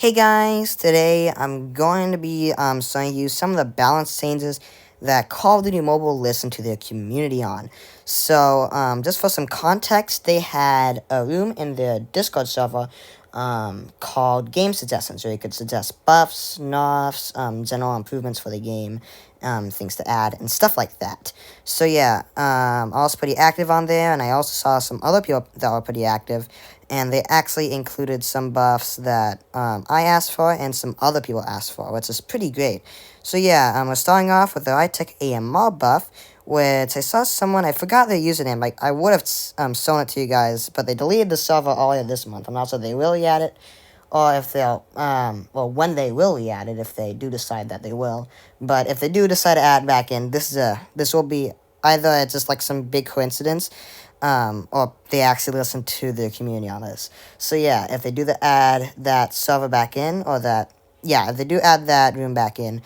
Hey guys, today I'm going to be showing you some of the balance changes that Call of Duty Mobile listened to their community on. So, just for some context, they had a room in their Discord server called Game Suggestions, where you could suggest buffs, nerfs, general improvements for the game, things to add, and stuff like that. So yeah, I was pretty active on there, and I also saw some other people that were pretty active, and they actually included some buffs that I asked for and some other people asked for, which is pretty great. So yeah, we're starting off with the iTech AMR buff, which I saw someone, I forgot their username, like I would have shown it to you guys, but they deleted the server earlier this month. I'm not sure they will add it, or if they'll, well, when they will add it, if they do decide that they will. But if they do decide to add back in, this will be either it's just like some big coincidence, or they actually listen to their community on this. So yeah, if they do add that server back in, or that, yeah, if they do add that room back in,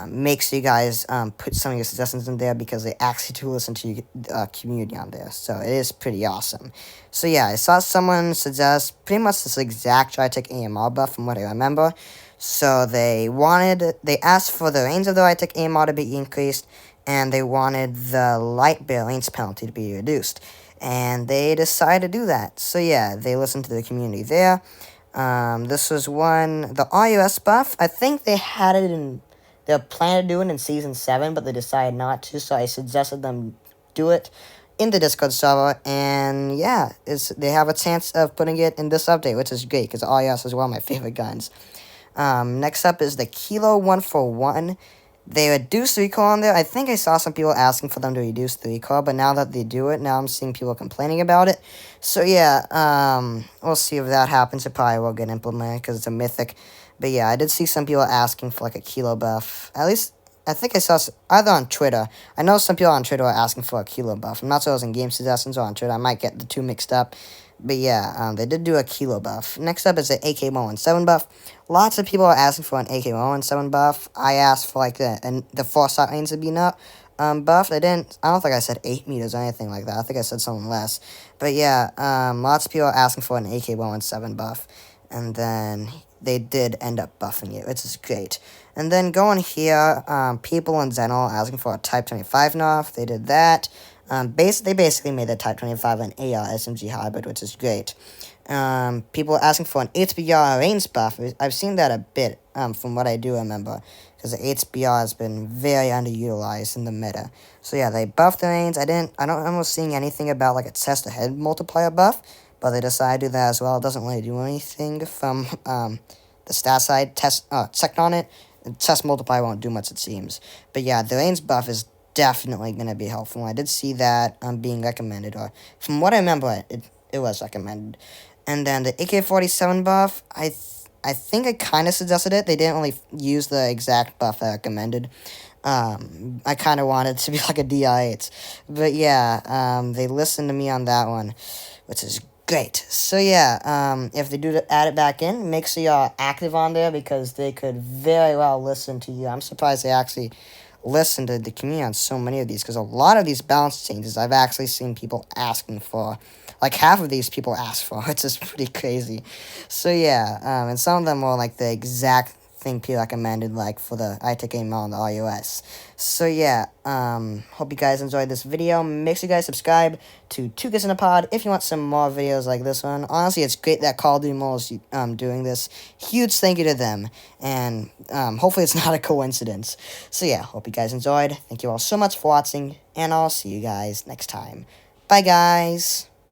make sure you guys put some of your suggestions in there, because they actually do listen to your community on there. So it is pretty awesome. So yeah, I saw someone suggest pretty much this exact Tritech AMR buff from what I remember. So they asked for the range of the Tritech AMR to be increased, and they wanted the light bear range penalty to be reduced. And they decided to do that. So yeah, they listened to the community there. This was the RUS buff. I think they had it in, they planned to do it in Season 7, but they decided not to, so I suggested them do it in the Discord server, and yeah, they have a chance of putting it in this update, which is great, because RUS is one of my favorite guns. Next up is the Kilo 141. They reduced the recoil on there. I think I saw some people asking for them to reduce the recoil, but now that they do it, now I'm seeing people complaining about it. So yeah, we'll see if that happens. It probably will get implemented, because it's a mythic. But yeah, I did see some people asking for like a kilo buff. At least, I think I saw either on Twitter. I know some people on Twitter are asking for a kilo buff. I'm not sure it was in Game Suggestions or on Twitter. I might get the two mixed up. But yeah, they did do a kilo buff. Next up is the AK-117 buff. Lots of people are asking for an AK-117 buff. I asked for like the 4-shot range to be buff. I don't think I said 8 meters or anything like that. I think I said something less. But yeah, lots of people are asking for an AK-117 buff. And then they did end up buffing it, which is great. And then going here, people in general asking for a Type 25 nerf. They did that. They basically made the Type 25 an AR SMG hybrid, which is great. People asking for an HBR range buff. I've seen that a bit, from what I do remember, because the HBR has been very underutilized in the meta. So yeah, they buffed the range. I don't remember seeing anything about like a test ahead multiplier buff, but they decided to do that as well. It doesn't really do anything from the stat side. Checked on it. Test multiplier won't do much, it seems. But yeah, the range buff is definitely going to be helpful. I did see that being recommended, or from what I remember, it was recommended. And then the AK-47 buff, I think I kind of suggested it. They didn't really use the exact buff I recommended. I kind of wanted it to be like a DI8. But yeah, they listened to me on that one, which is great. So yeah, if they do add it back in, make sure you're active on there, because they could very well listen to you. I'm surprised they actually listen to the community on so many of these, because a lot of these balance changes I've actually seen people asking for. Like half of these people ask for, which is pretty crazy. So yeah, and some of them were like the exact thing people recommended, like for the iTech AMR on the RUS. So yeah, hope you guys enjoyed this video. Make sure you guys subscribe to Two Kids in a Pod if you want some more videos like this one. Honestly, it's great that Call of Duty Mobile is doing this. Huge thank you to them, and hopefully it's not a coincidence. So yeah, hope you guys enjoyed. Thank you all so much for watching, and I'll see you guys next time. Bye guys!